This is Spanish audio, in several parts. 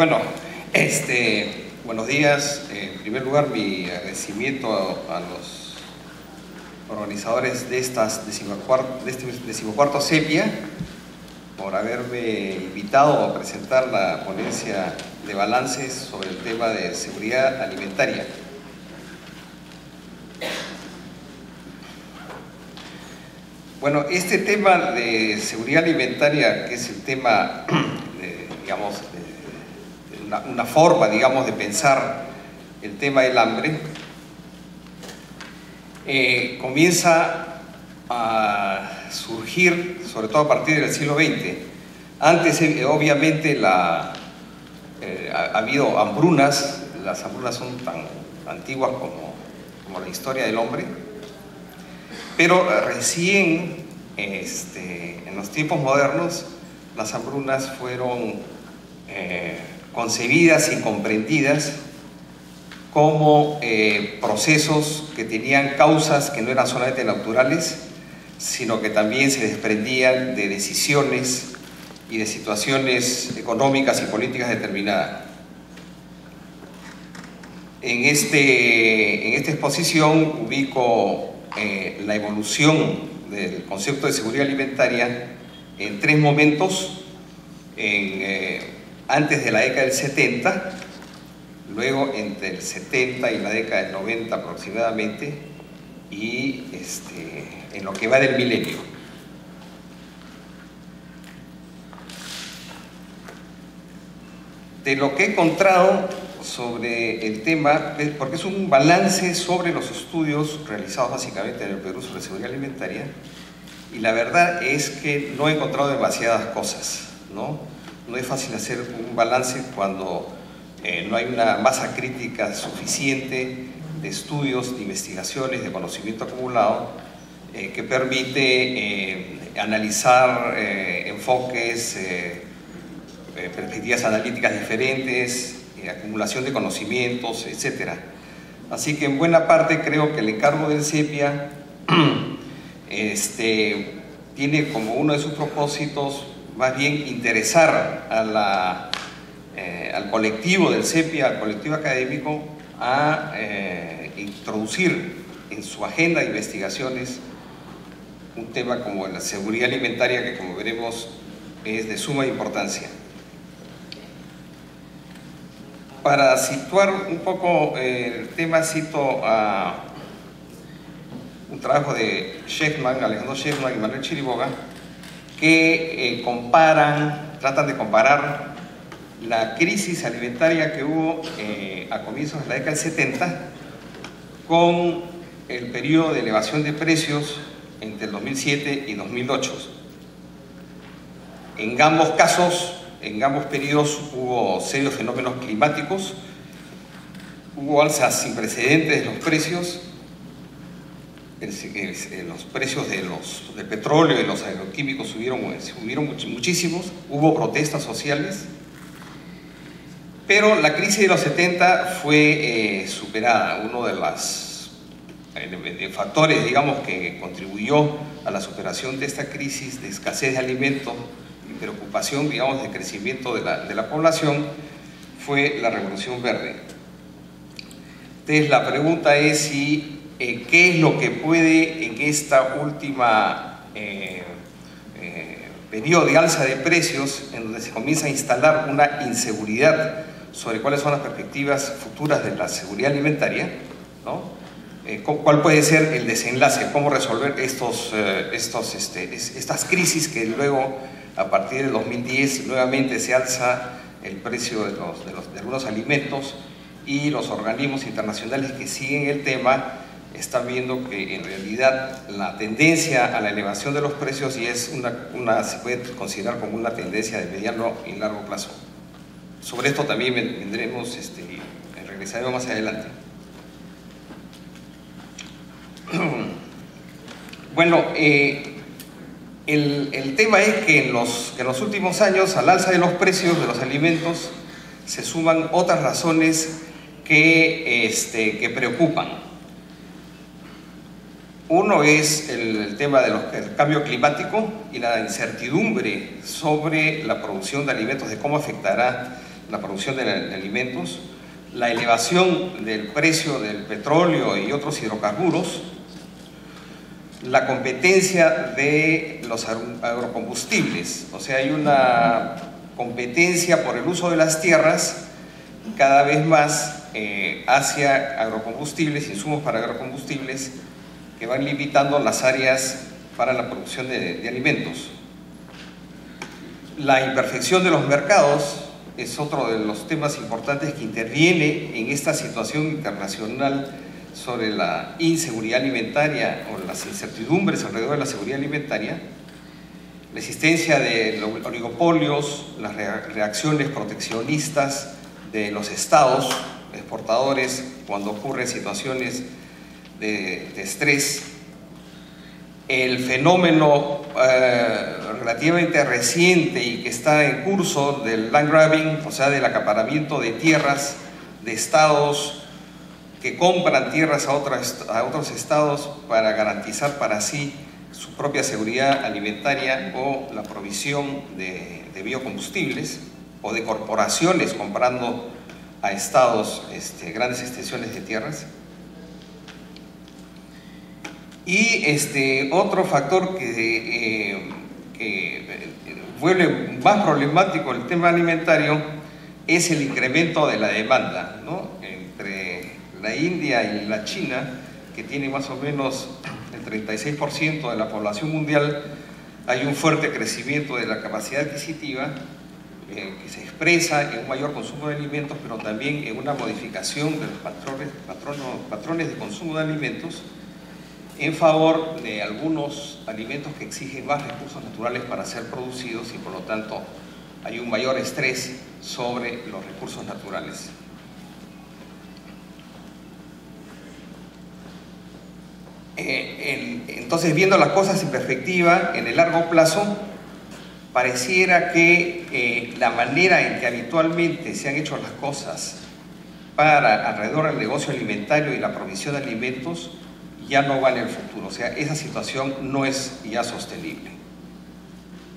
Bueno, buenos días. En primer lugar, mi agradecimiento a los organizadores de este decimocuarto CEPIA por haberme invitado a presentar la ponencia de balances sobre el tema de seguridad alimentaria. Bueno, este tema de seguridad alimentaria, que es el tema, una forma, digamos, de pensar el tema del hambre, comienza a surgir, sobre todo a partir del siglo XX. Antes, obviamente, ha habido hambrunas. Las hambrunas son tan antiguas como la historia del hombre, pero recién, en los tiempos modernos, las hambrunas fueron concebidas y comprendidas como procesos que tenían causas que no eran solamente naturales, sino que también se desprendían de decisiones y de situaciones económicas y políticas determinadas. En esta exposición ubico la evolución del concepto de seguridad alimentaria en tres momentos: antes de la década del 70, luego entre el 70 y la década del 90 aproximadamente, y en lo que va del milenio. De lo que he encontrado sobre el tema, porque es un balance sobre los estudios realizados básicamente en el Perú sobre seguridad alimentaria, y la verdad es que no he encontrado demasiadas cosas, ¿no? No es fácil hacer un balance cuando no hay una masa crítica suficiente de estudios, de investigaciones, de conocimiento acumulado que permite analizar enfoques, perspectivas analíticas diferentes, acumulación de conocimientos, etc. Así que en buena parte creo que el encargo del CEPIA tiene como uno de sus propósitos más bien interesar al colectivo del CEPIA, al colectivo académico, a introducir en su agenda de investigaciones un tema como la seguridad alimentaria, que, como veremos, es de suma importancia. Para situar un poco el tema, cito a un trabajo de Alejandro Shechtman y Manuel Chiriboga, que tratan de comparar la crisis alimentaria que hubo a comienzos de la década del 70 con el periodo de elevación de precios entre el 2007 y 2008. En ambos casos, en ambos periodos, hubo serios fenómenos climáticos, hubo alzas sin precedentes de los precios. Los precios del petróleo y de los agroquímicos subieron muchísimos, hubo protestas sociales, pero la crisis de los 70 fue superada. Uno de los factores, digamos, que contribuyó a la superación de esta crisis de escasez de alimentos y preocupación, digamos, de crecimiento de la población fue la Revolución Verde. Entonces la pregunta es si ¿qué es lo que puede en esta última periodo de alza de precios, en donde se comienza a instalar una inseguridad sobre cuáles son las perspectivas futuras de la seguridad alimentaria, ¿no? ¿Cuál puede ser el desenlace? ¿Cómo resolver estas crisis que luego, a partir del 2010, nuevamente se alza el precio de algunos alimentos, y los organismos internacionales que siguen el tema están viendo que en realidad la tendencia a la elevación de los precios y es se puede considerar como una tendencia de mediano y largo plazo? Sobre esto también vendremos, regresaremos más adelante. Bueno, el tema es que en los últimos años, al alza de los precios de los alimentos, se suman otras razones que preocupan. Uno es el tema del cambio climático y la incertidumbre sobre la producción de alimentos, de cómo afectará la producción de alimentos, la elevación del precio del petróleo y otros hidrocarburos, la competencia de los agrocombustibles, o sea, hay una competencia por el uso de las tierras cada vez más hacia agrocombustibles, insumos para agrocombustibles, que van limitando las áreas para la producción de alimentos. La imperfección de los mercados es otro de los temas importantes que interviene en esta situación internacional sobre la inseguridad alimentaria o las incertidumbres alrededor de la seguridad alimentaria, la existencia de oligopolios, las reacciones proteccionistas de los estados exportadores cuando ocurren situaciones de estrés, el fenómeno relativamente reciente y que está en curso del land grabbing, o sea, del acaparamiento de tierras de estados que compran tierras a otros estados para garantizar para sí su propia seguridad alimentaria o la provisión de biocombustibles, o de corporaciones comprando a estados grandes extensiones de tierras. Y otro factor que vuelve más problemático el tema alimentario es el incremento de la demanda, ¿no? Entre la India y la China, que tiene más o menos el 36% de la población mundial, hay un fuerte crecimiento de la capacidad adquisitiva que se expresa en un mayor consumo de alimentos, pero también en una modificación de los patrones de consumo de alimentos en favor de algunos alimentos que exigen más recursos naturales para ser producidos y por lo tanto hay un mayor estrés sobre los recursos naturales. Entonces, viendo las cosas en perspectiva, en el largo plazo, pareciera que la manera en que habitualmente se han hecho las cosas alrededor del negocio alimentario y la provisión de alimentos ya no va en el futuro, o sea, esa situación no es ya sostenible.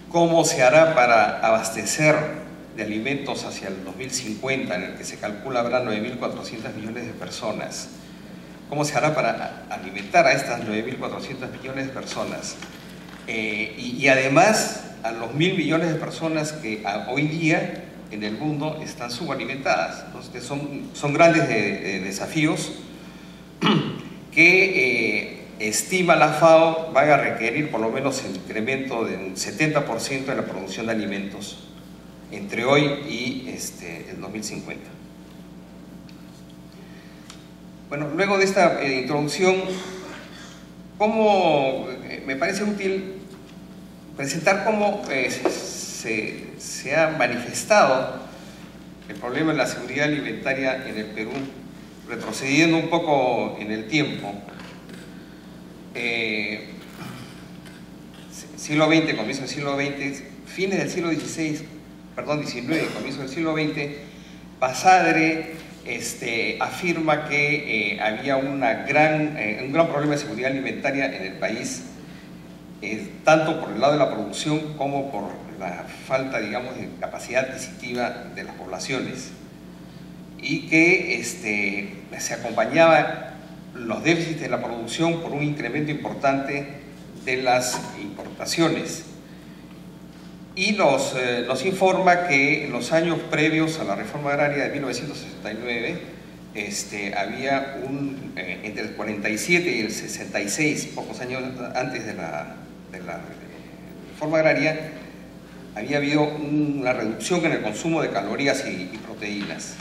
¿Cómo se hará para abastecer de alimentos hacia el 2050, en el que se calcula habrá 9.400 millones de personas? ¿Cómo se hará para alimentar a estas 9.400 millones de personas? Y además a los 1.000 millones de personas que hoy día en el mundo están subalimentadas. Entonces son grandes desafíos que estima la FAO van a requerir por lo menos el incremento del 70% de la producción de alimentos entre hoy y el 2050. Bueno, luego de esta introducción, me parece útil presentar cómo se ha manifestado el problema de la seguridad alimentaria en el Perú, retrocediendo un poco en el tiempo. Siglo XX, comienzo del siglo XX, fines del siglo XIX, comienzo del siglo XX, Basadre afirma que había un gran problema de seguridad alimentaria en el país, tanto por el lado de la producción como por la falta, digamos, de capacidad adquisitiva de las poblaciones, y que se acompañaba los déficits de la producción por un incremento importante de las importaciones. Y nos informa que en los años previos a la reforma agraria de 1969 había entre el 47 y el 66, pocos años antes de la reforma agraria, había habido una reducción en el consumo de calorías y proteínas.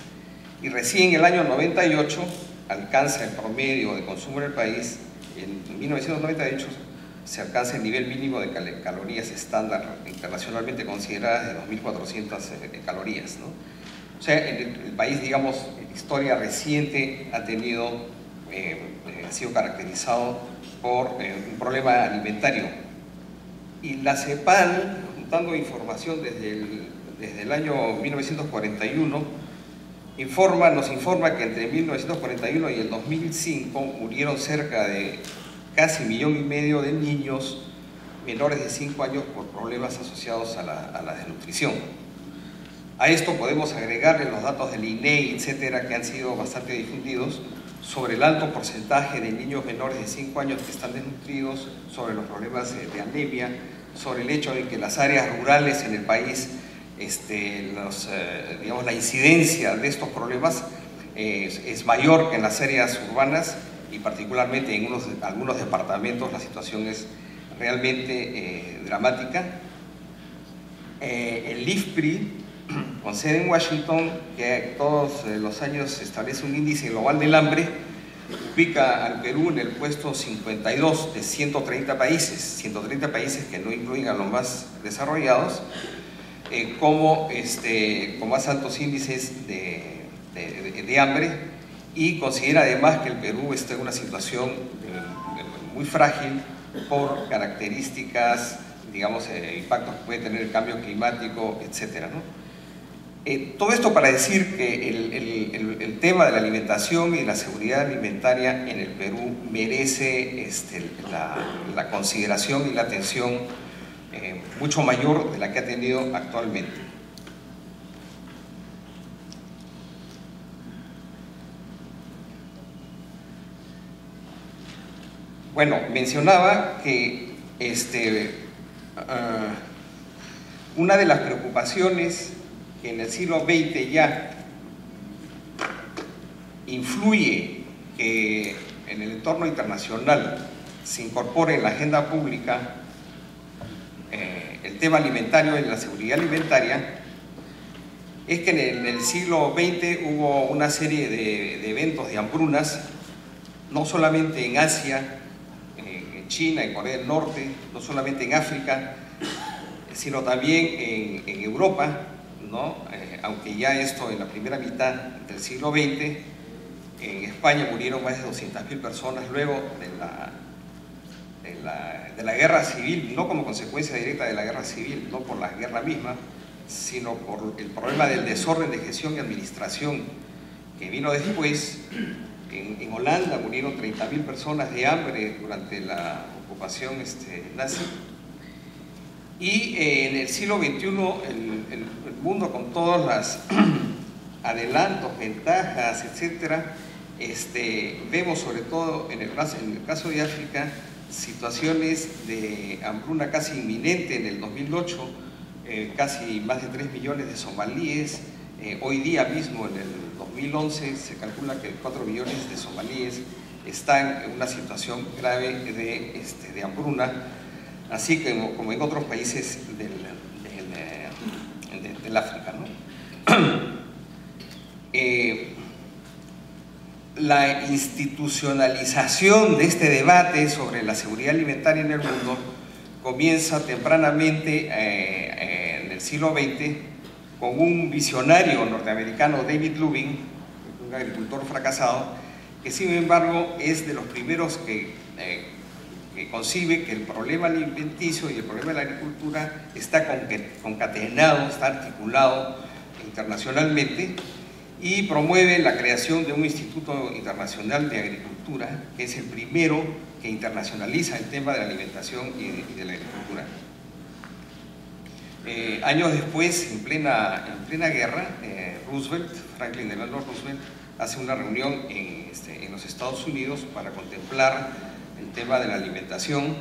Y recién en el año 98 alcanza el promedio de consumo en el país, en 1998 se alcanza el nivel mínimo de calorías estándar internacionalmente consideradas de 2.400 calorías, ¿no? O sea, el país, digamos, en historia reciente ha sido caracterizado por un problema alimentario. Y la CEPAL, juntando información desde el año 1941, nos informa que entre 1941 y el 2005 murieron cerca de casi 1,5 millones de niños menores de 5 años por problemas asociados a la desnutrición. A esto podemos agregarle los datos del INEI, etcétera, que han sido bastante difundidos, sobre el alto porcentaje de niños menores de 5 años que están desnutridos, sobre los problemas de anemia, sobre el hecho de que las áreas rurales en el país, digamos, la incidencia de estos problemas es mayor que en las áreas urbanas, y particularmente en algunos departamentos la situación es realmente dramática. El IFPRI, con sede en Washington, que todos los años establece un índice global del hambre, ubica al Perú en el puesto 52 de 130 países que no incluyen a los más desarrollados, como más altos índices de hambre, y considera además que el Perú está en una situación muy frágil por características, digamos, impactos que puede tener el cambio climático, etcétera, ¿no? Todo esto para decir que el tema de la alimentación y la seguridad alimentaria en el Perú merece la consideración y la atención mucho mayor de la que ha tenido actualmente. Bueno, mencionaba que una de las preocupaciones que en el siglo XX ya influye que en el entorno internacional se incorpore en la agenda pública el tema alimentario y la seguridad alimentaria, es que en el siglo XX hubo una serie de eventos de hambrunas, no solamente en Asia, en China, en Corea del Norte, no solamente en África, sino también en Europa, ¿no? Aunque ya esto en la primera mitad del siglo XX, en España murieron más de 200.000 personas luego de la guerra civil, no como consecuencia directa de la guerra civil, no por la guerra misma, sino por el problema del desorden de gestión y administración que vino después. En Holanda murieron 30.000 personas de hambre durante la ocupación nazi. Y en el siglo XXI, el mundo, con todos los adelantos, ventajas, etcétera, vemos sobre todo en el caso de África situaciones de hambruna casi inminente. En el 2008, casi más de 3 millones de somalíes. Hoy día mismo, en el 2011, se calcula que 4 millones de somalíes están en una situación grave de hambruna, así como en otros países del África, ¿no? La institucionalización de este debate sobre la seguridad alimentaria en el mundo comienza tempranamente en el siglo XX con un visionario norteamericano, David Lubin, un agricultor fracasado, que sin embargo es de los primeros que concibe que el problema alimenticio y el problema de la agricultura está concatenado, está articulado internacionalmente, y promueve la creación de un Instituto Internacional de Agricultura, que es el primero que internacionaliza el tema de la alimentación y de la agricultura. Años después, en plena guerra, Franklin Delano Roosevelt, hace una reunión en los Estados Unidos para contemplar el tema de la alimentación.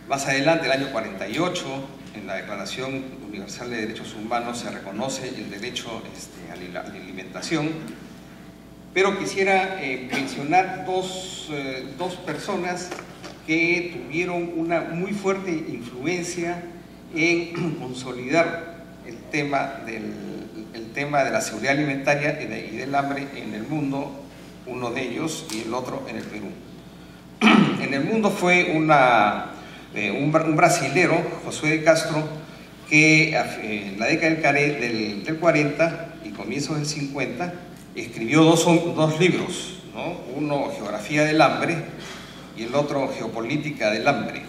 Más adelante, el año 48, en la Declaración Universal de Derechos Humanos se reconoce el derecho a la alimentación, pero quisiera mencionar dos personas que tuvieron una muy fuerte influencia en consolidar el tema de la seguridad alimentaria y del hambre en el mundo, uno de ellos y el otro en el Perú. En el mundo fue un brasilero, Josué de Castro, que en la década del 40 y comienzos del 50 escribió dos libros, ¿no? Uno, Geografía del hambre, y el otro, Geopolítica del hambre.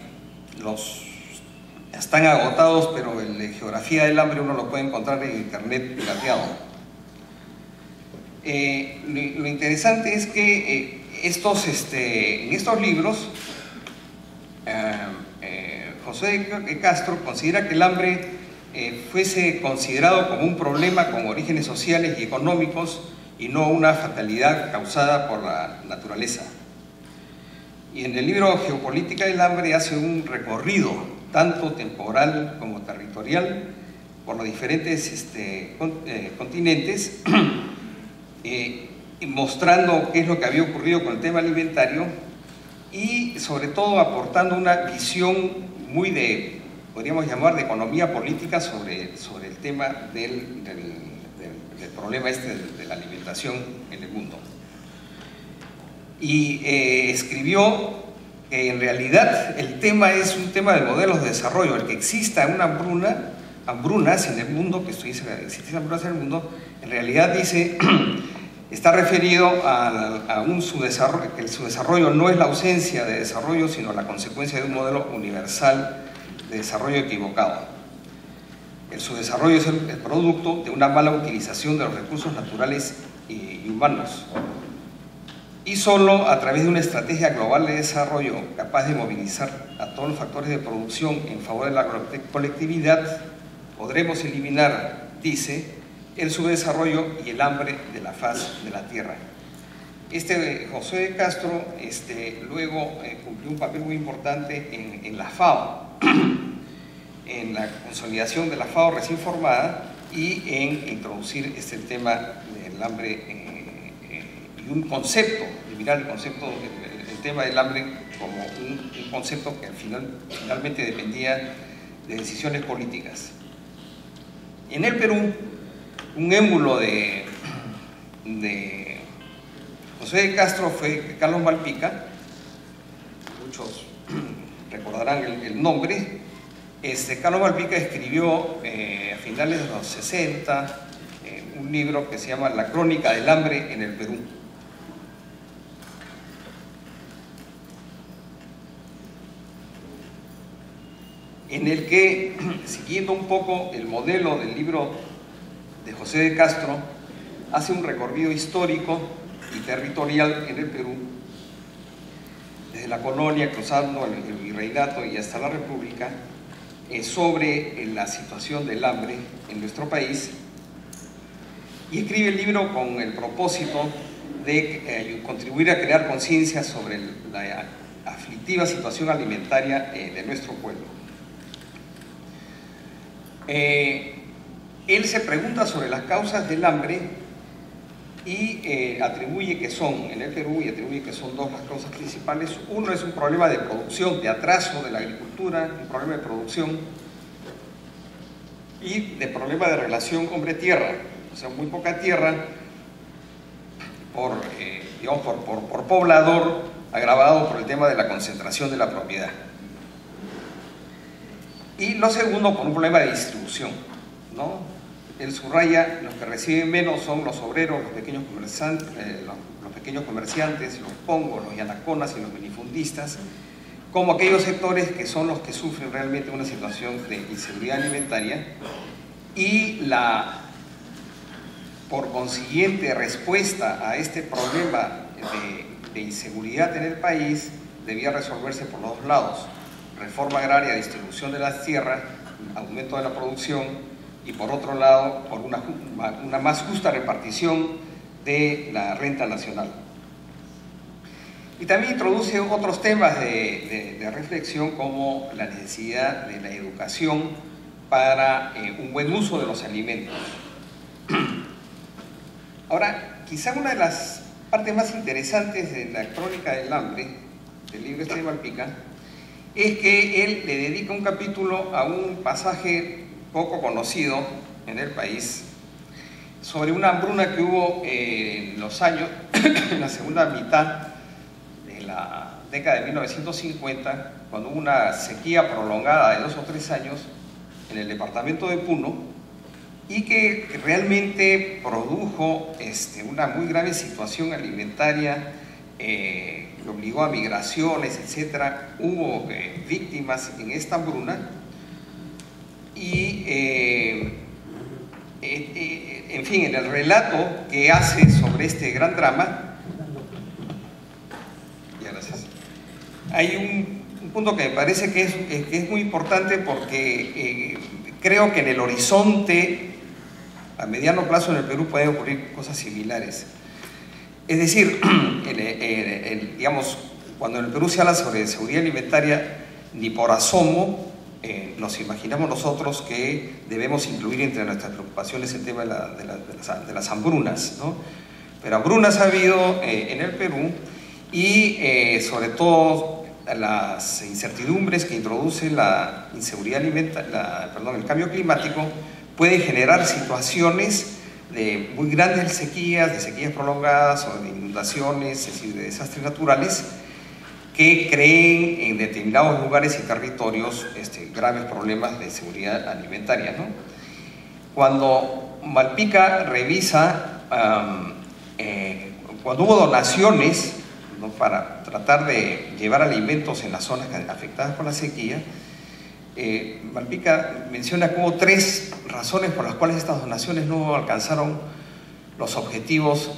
Están agotados, pero el de Geografía del hambre uno lo puede encontrar en internet pirateado. Lo interesante es que en estos libros José de Castro considera que el hambre fuese considerado como un problema con orígenes sociales y económicos y no una fatalidad causada por la naturaleza. Y en el libro Geopolítica del Hambre hace un recorrido, tanto temporal como territorial, por los diferentes continentes, mostrando qué es lo que había ocurrido con el tema alimentario y sobre todo aportando una visión muy de, podríamos llamar, de economía política sobre el tema del problema de la alimentación en el mundo. Y escribió que en realidad el tema es un tema de modelos de desarrollo, el que exista una hambrunas en el mundo, que existen hambrunas en el mundo, en realidad dice, está referido a un subdesarrollo, que el subdesarrollo no es la ausencia de desarrollo, sino la consecuencia de un modelo universal de desarrollo equivocado. El subdesarrollo es el producto de una mala utilización de los recursos naturales y humanos. Y solo a través de una estrategia global de desarrollo capaz de movilizar a todos los factores de producción en favor de la colectividad, podremos eliminar, dice, el subdesarrollo y el hambre de la faz de la tierra. José de Castro luego cumplió un papel muy importante en la FAO, en la consolidación de la FAO recién formada y en introducir el tema del hambre y un concepto, de mirar el tema del hambre como un concepto que finalmente dependía de decisiones políticas. En el Perú, un émulo de José de Castro fue Carlos Malpica, muchos recordarán el nombre. Carlos Malpica escribió a finales de los 60 un libro que se llama La Crónica del Hambre en el Perú. En el que, siguiendo un poco el modelo del libro de José de Castro, hace un recorrido histórico y territorial en el Perú, desde la colonia, cruzando el virreinato y hasta la República, sobre la situación del hambre en nuestro país, y escribe el libro con el propósito de contribuir a crear conciencia sobre la aflictiva situación alimentaria de nuestro pueblo. Él se pregunta sobre las causas del hambre y atribuye que son, en el Perú, y atribuye que son dos las causas principales. Uno es un problema de producción, de atraso de la agricultura, un problema de producción, y de problema de relación hombre-tierra, o sea, muy poca tierra por poblador, agravado por el tema de la concentración de la propiedad. Y lo segundo, por un problema de distribución, ¿no? Él subraya, los que reciben menos son los obreros, los pequeños comerciantes, los pongos, los yanaconas y los minifundistas, como aquellos sectores que son los que sufren realmente una situación de inseguridad alimentaria, y por consiguiente, respuesta a este problema de inseguridad en el país debía resolverse por los dos lados: reforma agraria, distribución de las tierras, aumento de la producción, y por otro lado, por una más justa repartición de la renta nacional. Y también introduce otros temas de reflexión, como la necesidad de la educación para un buen uso de los alimentos. Ahora, quizá una de las partes más interesantes de la Crónica del Hambre, del libro de Malpica, es que él le dedica un capítulo a un pasaje poco conocido en el país, sobre una hambruna que hubo en los años, en la segunda mitad de la década de 1950, cuando hubo una sequía prolongada de 2 o 3 años en el departamento de Puno, y que realmente produjo una muy grave situación alimentaria, que obligó a migraciones, etc. Hubo víctimas en esta hambruna, y en fin, en el relato que hace sobre este gran drama, hay un punto que me parece que es muy importante porque creo que en el horizonte, a mediano plazo en el Perú pueden ocurrir cosas similares. Es decir, digamos, cuando en el Perú se habla sobre seguridad alimentaria, ni por asomo nos imaginamos nosotros que debemos incluir entre nuestras preocupaciones el tema de las hambrunas, ¿no? Pero hambrunas ha habido en el Perú y sobre todo las incertidumbres que introduce la inseguridad alimentaria, el cambio climático puede generar situaciones de muy grandes sequías, de sequías prolongadas o de inundaciones, es decir, de desastres naturales que creen en determinados lugares y territorios graves problemas de seguridad alimentaria, ¿no? Cuando Malpica revisa, cuando hubo donaciones, ¿no?, para tratar de llevar alimentos en las zonas afectadas por la sequía, Malpica menciona como 3 razones por las cuales estas donaciones no alcanzaron los objetivos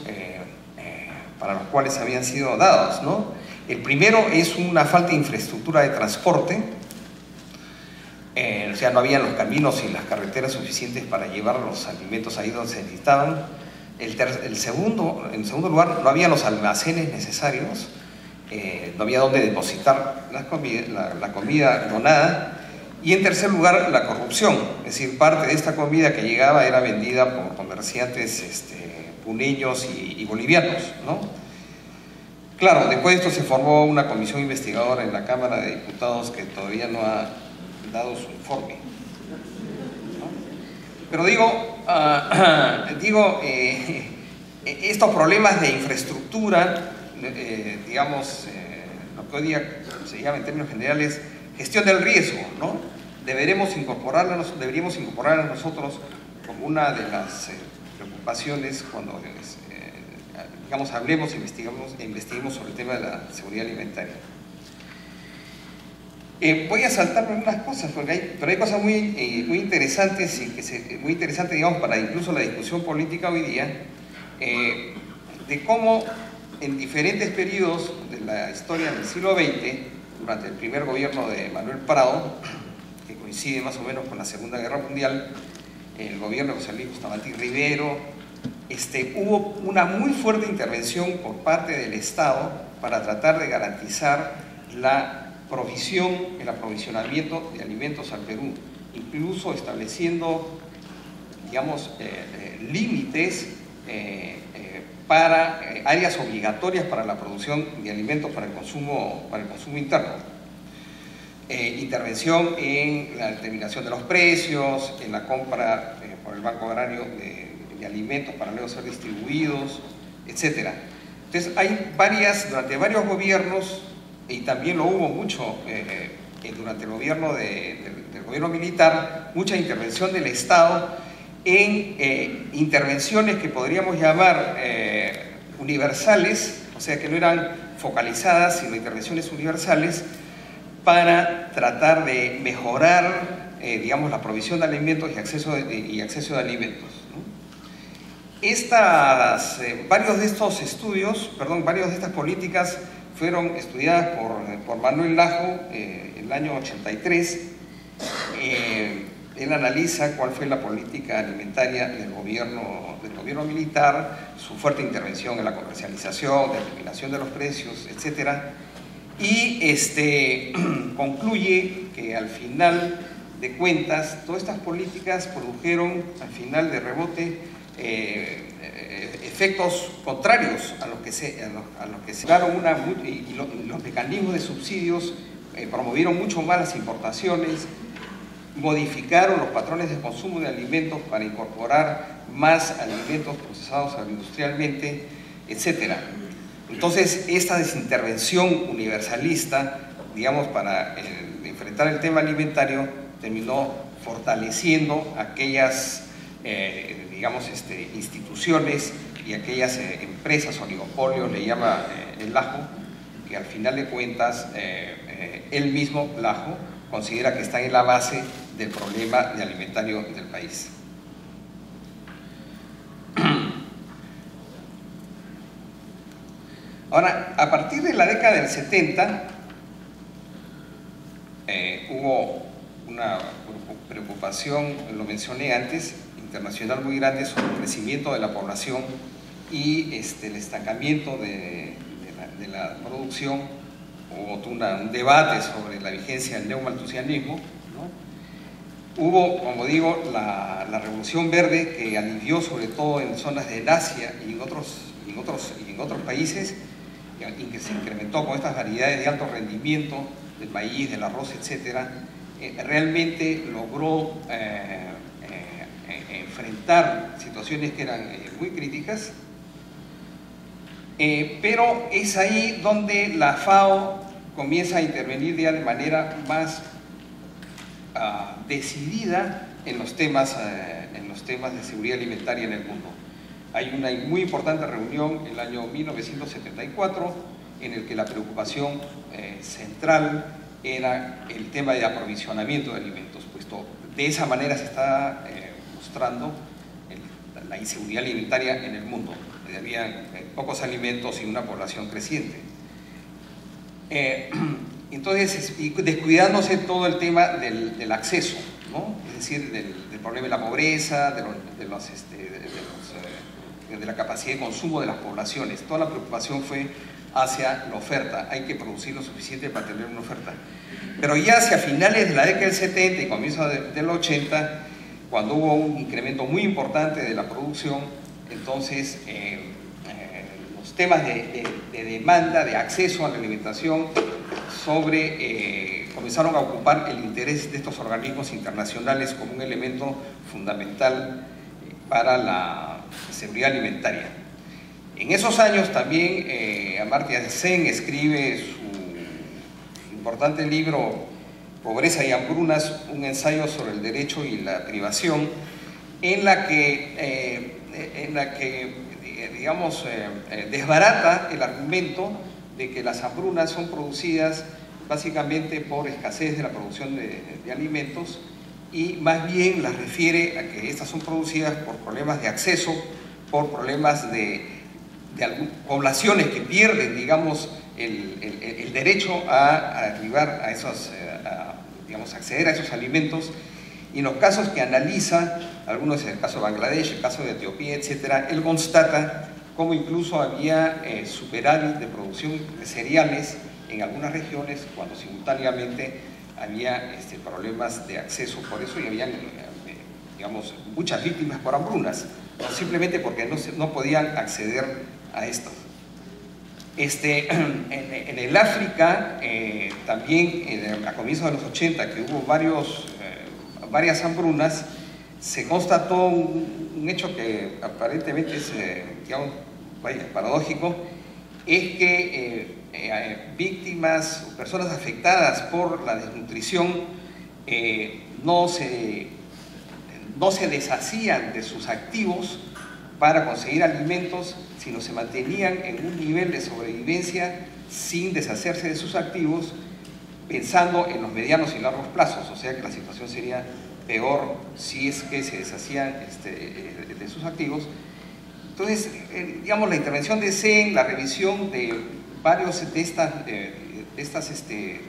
para los cuales habían sido dados, ¿no? El primero es una falta de infraestructura de transporte, o sea, no habían los caminos y las carreteras suficientes para llevar los alimentos ahí donde se necesitaban. En segundo lugar, no había los almacenes necesarios, no había dónde depositar la comida donada. Y en tercer lugar, la corrupción, es decir, parte de esta comida que llegaba era vendida por comerciantes puneños y bolivianos, ¿no? Claro, después de esto se formó una comisión investigadora en la Cámara de Diputados que todavía no ha dado su informe, ¿no? Pero digo, estos problemas de infraestructura, digamos, lo que hoy día se llama en términos generales gestión del riesgo, ¿no? Deberíamos incorporarla nosotros como una de las preocupaciones cuando digamos, hablemos, investiguemos sobre el tema de la seguridad alimentaria. Voy a saltarme unas cosas, pero hay cosas muy interesantes, muy interesantes, digamos, para incluso la discusión política hoy día, de cómo en diferentes periodos de la historia del siglo XX, durante el primer gobierno de Manuel Prado, que coincide más o menos con la Segunda Guerra Mundial, el gobierno de José Luis Bustamante Rivero, hubo una muy fuerte intervención por parte del Estado para tratar de garantizar la provisión, el aprovisionamiento de alimentos al Perú, incluso estableciendo, digamos, límites para áreas obligatorias para la producción de alimentos para el consumo interno. Intervención en la determinación de los precios, en la compra por el Banco Agrario de alimentos para luego ser distribuidos, etc. Entonces hay durante varios gobiernos, y también lo hubo mucho durante el gobierno del gobierno militar, mucha intervención del Estado en intervenciones que podríamos llamar universales, o sea que no eran focalizadas, sino intervenciones universales para tratar de mejorar, digamos, la provisión de alimentos y acceso de alimentos, ¿no? Varios de estos estudios, varias de estas políticas fueron estudiadas por Manuel Lajo en el año 83. Él analiza cuál fue la política alimentaria del gobierno militar, su fuerte intervención en la comercialización, determinación de los precios, etc. Y concluye que al final de cuentas todas estas políticas produjeron al final de rebote efectos contrarios a los que se daron y los mecanismos de subsidios promovieron mucho más las importaciones, modificaron los patrones de consumo de alimentos para incorporar más alimentos procesados agroindustrialmente, etc. Entonces, esta desintervención universalista, digamos, para enfrentar el tema alimentario, terminó fortaleciendo aquellas, digamos, instituciones y aquellas empresas, oligopolios, le llama el Lajo, que al final de cuentas, él mismo, Lajo, considera que están en la base del problema alimentario del país. Ahora, a partir de la década del 70, hubo una preocupación, lo mencioné antes, internacional muy grande sobre el crecimiento de la población y el estancamiento de la producción. Hubo un debate sobre la vigencia del neomalthusianismo, ¿no? Hubo, como digo, la Revolución Verde, que alivió sobre todo en zonas de Asia y en otros países, y que se incrementó con estas variedades de alto rendimiento del maíz, del arroz, etcétera. Realmente logró enfrentar situaciones que eran muy críticas, pero es ahí donde la FAO comienza a intervenir ya de manera más decidida en los temas de seguridad alimentaria en el mundo. Hay una muy importante reunión en el año 1974 en el que la preocupación central era el tema de aprovisionamiento de alimentos, puesto de esa manera se está mostrando la inseguridad alimentaria en el mundo. Había pocos alimentos y una población creciente. Entonces, y descuidándose todo el tema del acceso, ¿no? Es decir, del problema de la pobreza, de la capacidad de consumo de las poblaciones. Toda la preocupación fue hacia la oferta. Hay que producir lo suficiente para tener una oferta. Pero ya hacia finales de la década del 70 y comienzos del 80, cuando hubo un incremento muy importante de la producción, entonces los temas de demanda, de acceso a la alimentación, comenzaron a ocupar el interés de estos organismos internacionales como un elemento fundamental para la seguridad alimentaria. En esos años también Amartya Sen escribe su importante libro Pobreza y hambrunas, un ensayo sobre el derecho y la privación, en la que digamos, desbarata el argumento de que las hambrunas son producidas básicamente por escasez de la producción de alimentos, y más bien las refiere a que estas son producidas por problemas de acceso, por problemas de poblaciones que pierden, digamos, el derecho a arribar a esos, digamos, acceder a esos alimentos. Y en los casos que analiza, algunos en el caso de Bangladesh, el caso de Etiopía, etcétera, él constata cómo incluso había superávit de producción de cereales en algunas regiones, cuando simultáneamente había problemas de acceso por eso, y había, digamos, muchas víctimas por hambrunas, no simplemente porque no podían acceder a esto. En el África, también a comienzos de los 80, que hubo varias hambrunas, se constató un hecho que aparentemente es, digamos, paradójico, es que víctimas, personas afectadas por la desnutrición, no se deshacían de sus activos para conseguir alimentos, sino se mantenían en un nivel de sobrevivencia sin deshacerse de sus activos, pensando en los medianos y largos plazos. O sea que la situación sería peor si es que se deshacían de sus activos. Entonces, digamos, la intervención de Sen, la revisión de varios de estas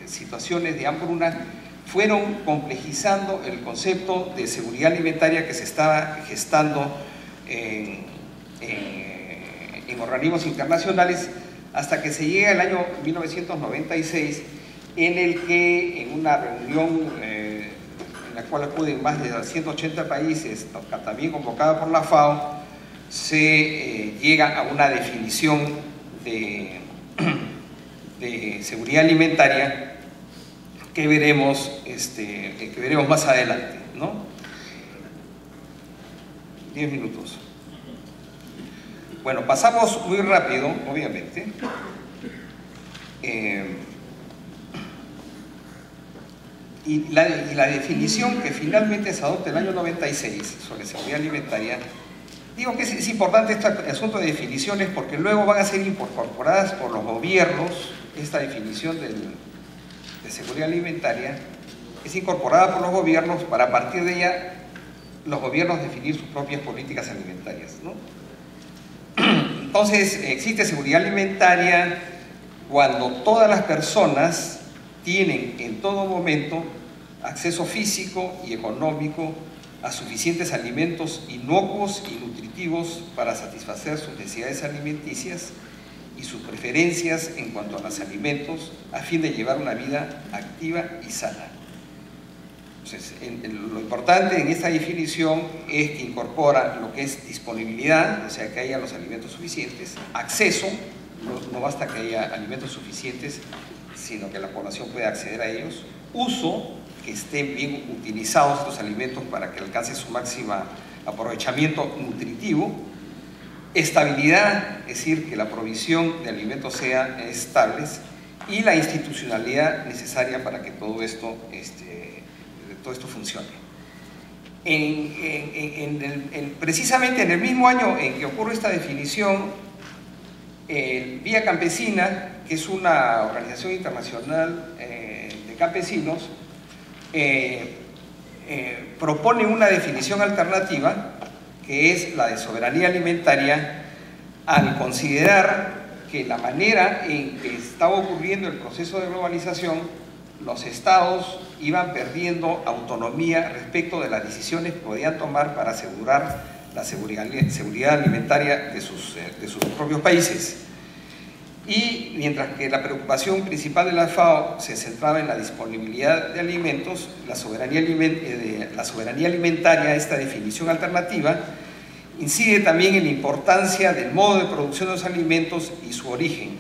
situaciones de hambruna, fueron complejizando el concepto de seguridad alimentaria que se estaba gestando en organismos internacionales, hasta que se llega el año 1996, en el que en una reunión en la cual acuden más de 180 países, también convocada por la FAO, se llega a una definición de seguridad alimentaria que veremos más adelante, ¿no? 10 minutos. Bueno, pasamos muy rápido, obviamente. Y la definición que finalmente se adopta en el año 96 sobre seguridad alimentaria, digo que es importante este asunto de definiciones, porque luego van a ser incorporadas por los gobiernos. Esta definición de seguridad alimentaria es incorporada por los gobiernos para, a partir de ella, los gobiernos definir sus propias políticas alimentarias, ¿no? Entonces, existe seguridad alimentaria cuando todas las personas tienen en todo momento acceso físico y económico a suficientes alimentos inocuos y nutritivos para satisfacer sus necesidades alimenticias y sus preferencias en cuanto a los alimentos, a fin de llevar una vida activa y sana. Entonces, lo importante en esta definición es que incorpora lo que es disponibilidad, o sea, que haya los alimentos suficientes, acceso, no basta que haya alimentos suficientes, sino que la población pueda acceder a ellos, uso, que estén bien utilizados estos alimentos para que alcance su máximo aprovechamiento nutritivo, estabilidad, es decir, que la provisión de alimentos sea estable, y la institucionalidad necesaria para que todo esto funcione. Precisamente en el mismo año en que ocurre esta definición, Vía Campesina, que es una organización internacional de campesinos, propone una definición alternativa, que es la de soberanía alimentaria, al considerar que la manera en que estaba ocurriendo el proceso de globalización, los estados iban perdiendo autonomía respecto de las decisiones que podían tomar para asegurar la seguridad alimentaria de sus propios países. Y mientras que la preocupación principal de la FAO se centraba en la disponibilidad de alimentos, la soberanía alimentaria, esta definición alternativa, incide también en la importancia del modo de producción de los alimentos y su origen.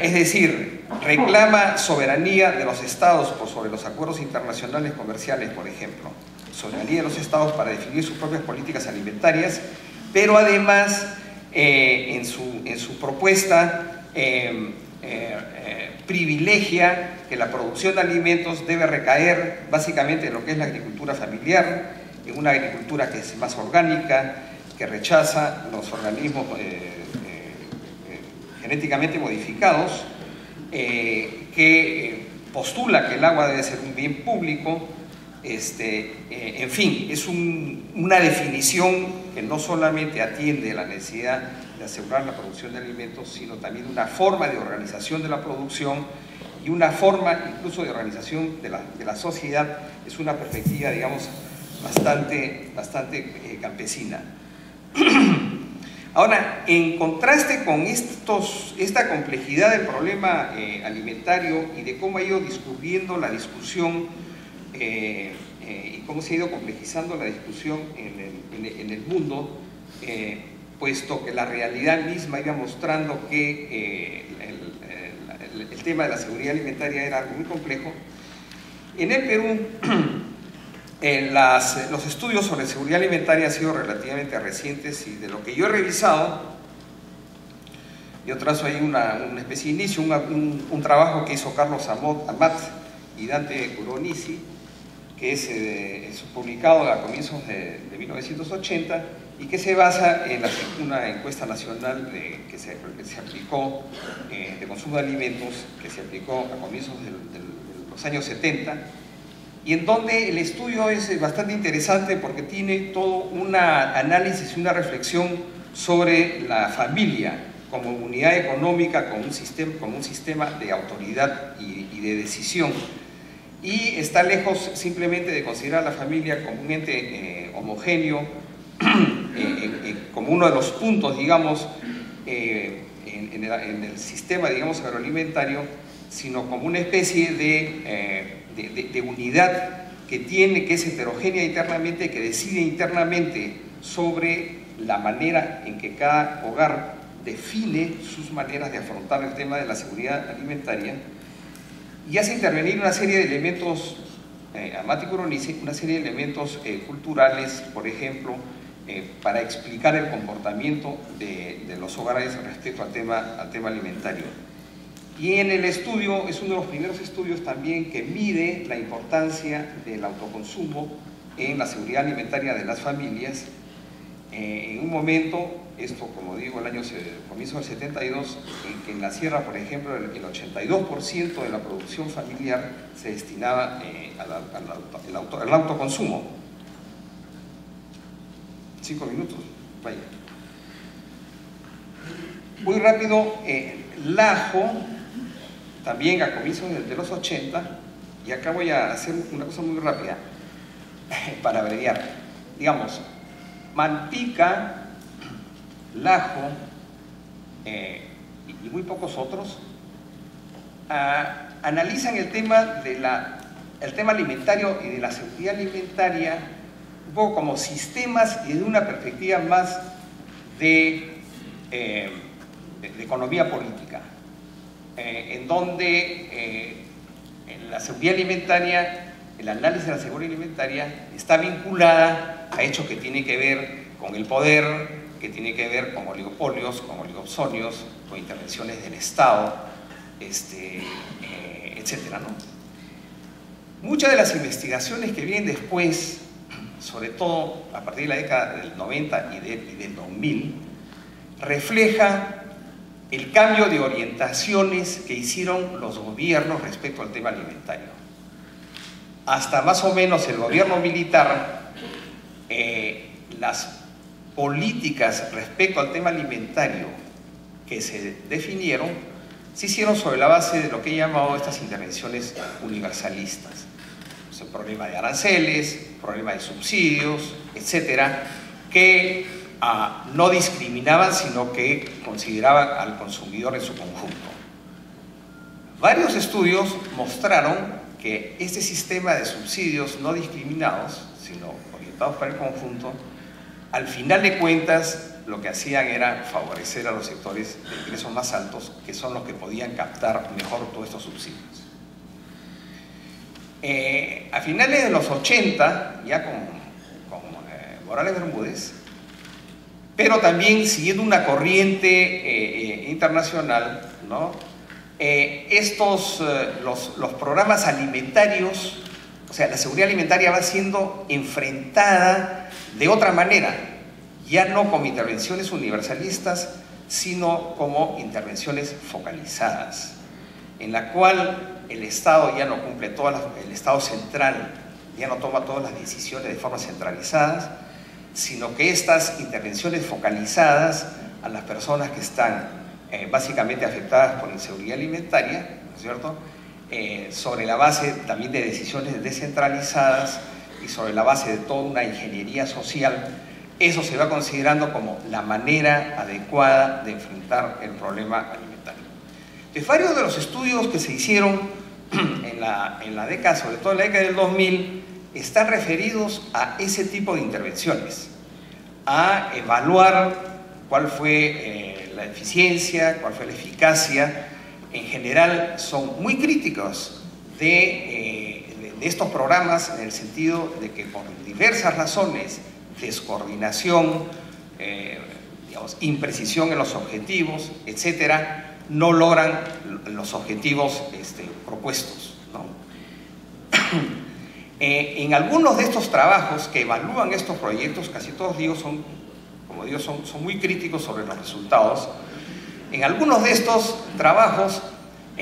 Es decir, reclama soberanía de los estados por sobre los acuerdos internacionales comerciales, por ejemplo, soberanía de los estados para definir sus propias políticas alimentarias, pero además en su propuesta privilegia que la producción de alimentos debe recaer básicamente en lo que es la agricultura familiar, en una agricultura que es más orgánica, que rechaza los organismos genéticamente modificados, que postula que el agua debe ser un bien público. En fin, es una definición que no solamente atiende la necesidad de asegurar la producción de alimentos, sino también una forma de organización de la producción y una forma incluso de organización de la sociedad. Es una perspectiva, digamos, bastante campesina. Ahora, en contraste con esta complejidad del problema alimentario y de cómo ha ido discurriendo la discusión y cómo se ha ido complejizando la discusión en el mundo, puesto que la realidad misma iba mostrando que el tema de la seguridad alimentaria era algo muy complejo, en el Perú los estudios sobre seguridad alimentaria han sido relativamente recientes, y de lo que yo he revisado, yo trazo ahí una especie de inicio, un trabajo que hizo Carlos Amat y Dante Curonisi, que es publicado a comienzos de 1980 y que se basa en una encuesta nacional que se aplicó de consumo de alimentos, que se aplicó a comienzos de los años 70, y en donde el estudio es bastante interesante porque tiene todo un análisis y una reflexión sobre la familia como unidad económica, como un sistema de autoridad y de decisión, y está lejos simplemente de considerar a la familia como un ente homogéneo, como uno de los puntos, digamos, en el sistema, digamos, agroalimentario, sino como una especie de unidad que es heterogénea internamente, que decide internamente sobre la manera en que cada hogar define sus maneras de afrontar el tema de la seguridad alimentaria, y hace intervenir una serie de elementos, Amat y Curonisi, una serie de elementos culturales, por ejemplo, para explicar el comportamiento de los hogares respecto al tema alimentario. Y en el estudio, es uno de los primeros estudios también que mide la importancia del autoconsumo en la seguridad alimentaria de las familias. En un momento, esto como digo, comienzo del 72, en que en la sierra, por ejemplo, el 82% de la producción familiar se destinaba al autoconsumo. 5 minutos, vaya. Muy rápido, Lajo también a comienzos de los 80, y acá voy a hacer una cosa muy rápida, para abreviar. Digamos, Malpica, Lajo y muy pocos otros analizan el tema alimentario y de la seguridad alimentaria un poco como sistemas y de una perspectiva más de economía política, en donde en la seguridad alimentaria, el análisis de la seguridad alimentaria está vinculada a hechos que tienen que ver con el poder, que tiene que ver con oligopolios, con oligopsonios, con intervenciones del Estado, etcétera, ¿no? Muchas de las investigaciones que vienen después, sobre todo a partir de la década del 90 y del 2000, refleja el cambio de orientaciones que hicieron los gobiernos respecto al tema alimentario. Hasta más o menos el gobierno militar, las políticas respecto al tema alimentario que se definieron se hicieron sobre la base de lo que he llamado estas intervenciones universalistas. El problema de aranceles, problema de subsidios, etcétera, que no discriminaban, sino que consideraban al consumidor en su conjunto. Varios estudios mostraron que este sistema de subsidios no discriminados, sino orientados para el conjunto, al final de cuentas lo que hacían era favorecer a los sectores de ingresos más altos, que son los que podían captar mejor todos estos subsidios. A finales de los 80, ya con Morales Bermúdez, pero también siguiendo una corriente internacional, ¿no? Los programas alimentarios, o sea, la seguridad alimentaria va siendo enfrentada de otra manera, ya no como intervenciones universalistas, sino como intervenciones focalizadas, en la cual el Estado ya no cumple el Estado central ya no toma todas las decisiones de forma centralizadas, sino que estas intervenciones focalizadas a las personas que están básicamente afectadas por inseguridad alimentaria, ¿no es cierto?, sobre la base también de decisiones descentralizadas y sobre la base de toda una ingeniería social, eso se va considerando como la manera adecuada de enfrentar el problema alimentario. Entonces, varios de los estudios que se hicieron en la década, sobre todo en la década del 2000, están referidos a ese tipo de intervenciones, a evaluar cuál fue la eficiencia, cuál fue la eficacia. En general son muy críticos de estos programas, en el sentido de que por diversas razones, descoordinación, digamos, imprecisión en los objetivos, etcétera, no logran los objetivos propuestos, ¿no? En algunos de estos trabajos que evalúan estos proyectos, casi todos son muy críticos sobre los resultados. En algunos de estos trabajos,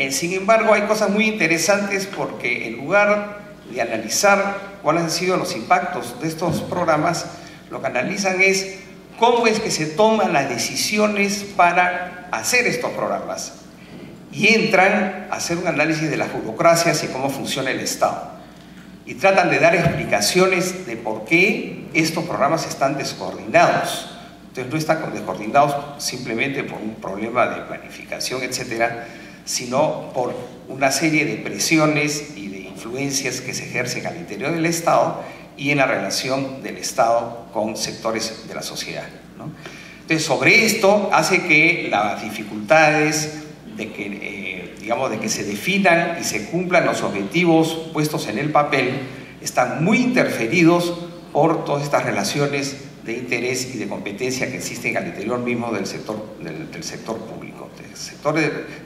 sin embargo, hay cosas muy interesantes, porque en lugar de analizar cuáles han sido los impactos de estos programas, lo que analizan es cómo es que se toman las decisiones para hacer estos programas, y entran a hacer un análisis de las burocracias y cómo funciona el Estado, y tratan de dar explicaciones de por qué estos programas están descoordinados. Entonces no están descoordinados simplemente por un problema de planificación, etcétera, sino por una serie de presiones y de influencias que se ejercen al interior del Estado y en la relación del Estado con sectores de la sociedad, ¿no? Entonces, sobre esto hace que las dificultades de que se definan y se cumplan los objetivos puestos en el papel están muy interferidos por todas estas relaciones de interés y de competencia que existen al interior mismo del sector público.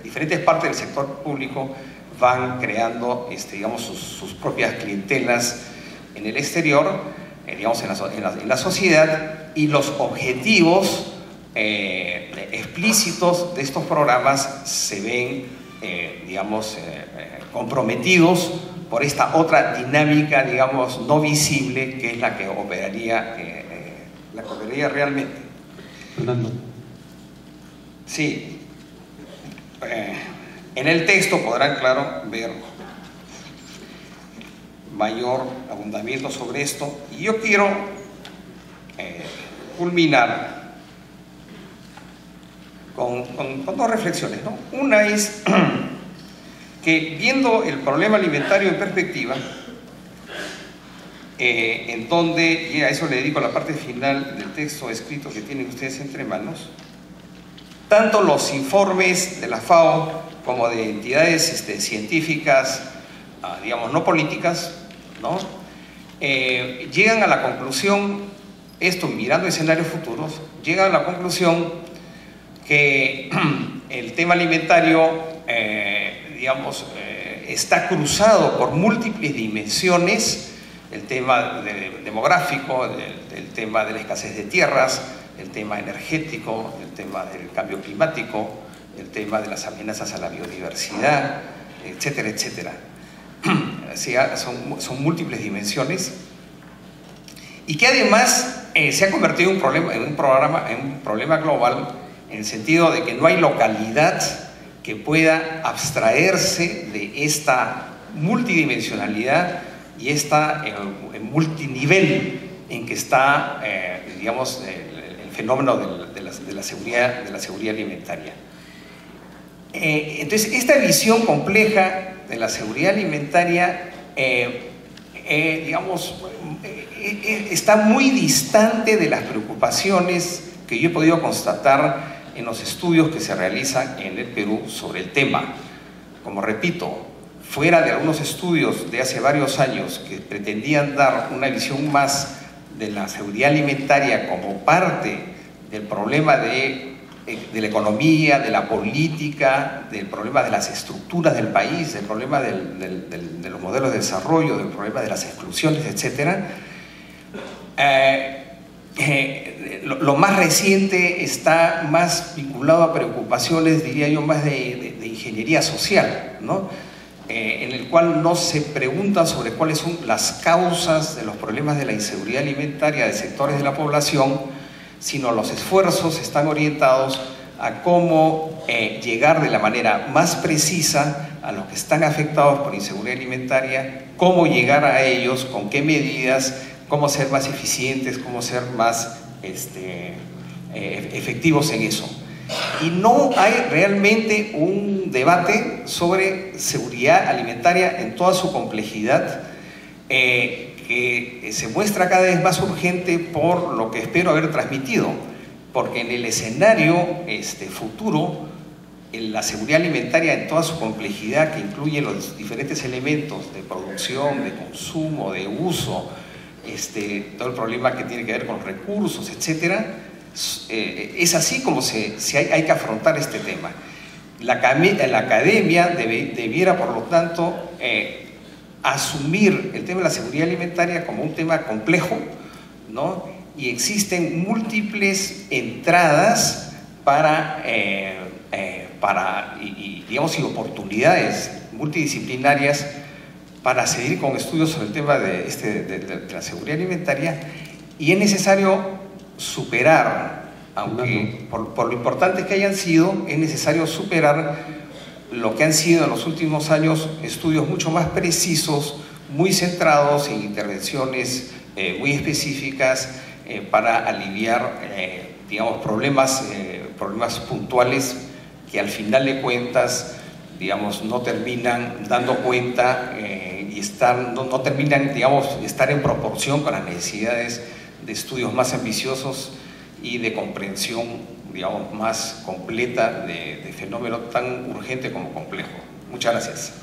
Diferentes partes del sector público van creando sus propias clientelas en el exterior, en la sociedad, y los objetivos explícitos de estos programas se ven comprometidos por esta otra dinámica, no visible, que es la que operaría realmente. Fernando. Sí. En el texto podrán, claro, ver mayor abundamiento sobre esto. Y yo quiero culminar con dos reflexiones, ¿no? Una es que, viendo el problema alimentario en perspectiva, en donde, y a eso le dedico la parte final del texto escrito que tienen ustedes entre manos, tanto los informes de la FAO como de entidades científicas, digamos, no políticas, ¿no? Llegan a la conclusión, esto mirando escenarios futuros, llegan a la conclusión que el tema alimentario, digamos, está cruzado por múltiples dimensiones: el tema demográfico, el tema de la escasez de tierras, el tema energético, el tema del cambio climático, el tema de las amenazas a la biodiversidad, etcétera, etcétera. O sea, son múltiples dimensiones, y que además se ha convertido en un problema global, en el sentido de que no hay localidad que pueda abstraerse de esta multidimensionalidad y esta multinivel en que está, digamos, el fenómeno de la seguridad alimentaria. Entonces, esta visión compleja de la seguridad alimentaria, digamos, está muy distante de las preocupaciones que yo he podido constatar en los estudios que se realizan en el Perú sobre el tema. Como repito, fuera de algunos estudios de hace varios años que pretendían dar una visión más de la seguridad alimentaria como parte del problema de la economía, de la política, del problema de las estructuras del país, del problema de los modelos de desarrollo, del problema de las exclusiones, etc. Lo más reciente está más vinculado a preocupaciones, diría yo, más de ingeniería social, ¿no? En el cual no se pregunta sobre cuáles son las causas de los problemas de la inseguridad alimentaria de sectores de la población, sino los esfuerzos están orientados a cómo llegar de la manera más precisa a los que están afectados por inseguridad alimentaria, cómo llegar a ellos, con qué medidas, cómo ser más eficientes, cómo ser más efectivos en eso. Y no hay realmente un debate sobre seguridad alimentaria en toda su complejidad, que se muestra cada vez más urgente por lo que espero haber transmitido, porque en el escenario futuro, en la seguridad alimentaria en toda su complejidad, que incluye los diferentes elementos de producción, de consumo, de uso, todo el problema que tiene que ver con recursos, etcétera, es así como hay que afrontar este tema. La academia debiera, por lo tanto, asumir el tema de la seguridad alimentaria como un tema complejo, ¿no? Y existen múltiples entradas digamos, y oportunidades multidisciplinarias para seguir con estudios sobre el tema de la seguridad alimentaria, y es necesario superar, aunque por lo importante que hayan sido, es necesario superar lo que han sido en los últimos años estudios mucho más precisos, muy centrados en intervenciones muy específicas para aliviar, digamos, problemas puntuales que al final de cuentas, digamos, no terminan dando cuenta y no terminan, digamos, estar en proporción con las necesidades de estudios más ambiciosos y de comprensión, digamos, más completa de fenómeno tan urgente como complejo. Muchas gracias.